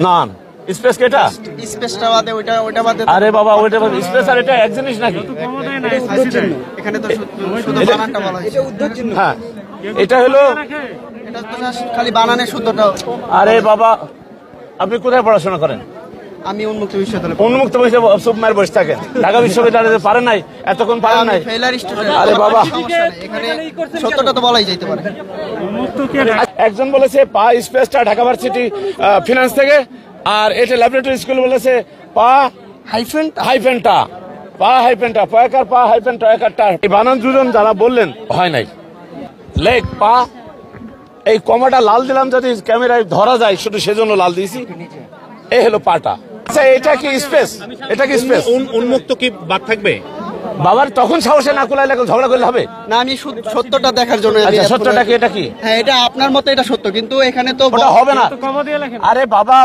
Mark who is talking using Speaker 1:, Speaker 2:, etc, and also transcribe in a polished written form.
Speaker 1: না স্পেস কেটা
Speaker 2: স্পেসটা বাদে ওইটা বাদে
Speaker 1: আরে বাবা ওইটা স্পেস আর এটা এক জিনিস নাকি
Speaker 2: এখানে তো শুধু বানানটা বলা হয়েছে।
Speaker 1: হ্যাঁ এটা হলো
Speaker 2: এটা তো just খালি বানানের শুদ্ধটা।
Speaker 1: আরে বাবা আপনি কোথায় পড়াশোনা করেন?
Speaker 2: আমি উন্মুক্ত বিশ্ববিদ্যালয়ে
Speaker 1: উন্মুক্ত বসে সুপমার বসে থাকেন। ঢাকা বিশ্ববিদ্যালয়ে পারেন নাই, এতক্ষণ পারেন নাই।
Speaker 2: ফেলার স্টুডেন্ট।
Speaker 1: আরে বাবা
Speaker 2: এখানে সত্যটা তো বলাই যাইতে পারে।
Speaker 1: একজন বলেছে পা স্পেসটা ঢাকা ভার্সিটি ফিনান্স থেকে, আর এটা ল্যাবরেটরি স্কুল বলেছে পা হাইফেনটা পা হাইফেনটা পয়াকার পা হাইফেন টয়াকারটা। এই বানান দুজন যারা বললেন হয় নাই। লেগ পা এই কমাটা লাল দিলাম যদি ক্যামেরায় ধরা যায় শুধু সেজন্য লাল দিয়েছি। এই হলো পাটা। আচ্ছা এটা কি স্পেস? এটা কি স্পেস?
Speaker 3: উন্মুক্ত কি বাদ থাকবে?
Speaker 1: বাবার তখন সাহসে না কুলাইলে ঝগড়া করলে হবে
Speaker 2: না, আমি সত্যটা দেখার জন্য।
Speaker 1: আচ্ছা সত্যটা কি? এটা কি?
Speaker 2: হ্যাঁ, এটা আপনার মতে এটা সত্য, কিন্তু এখানে তো
Speaker 1: ওটা হবে না। আরে বাবা